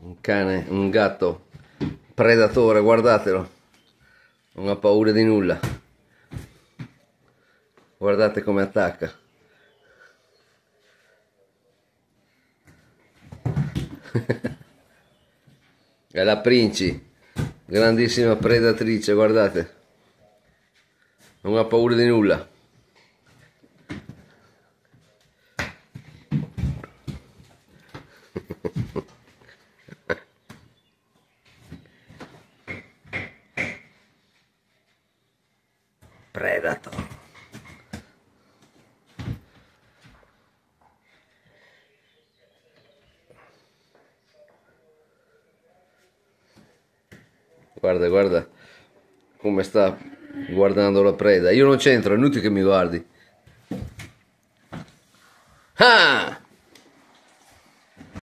Un cane, un gatto predatore, guardatelo, non ha paura di nulla. Guardate come attacca. È la Princi, grandissima predatrice, guardate. Non ha paura di nulla. Predator. Guarda, guarda come sta guardando la preda. Io non c'entro, è inutile che mi guardi. Ah!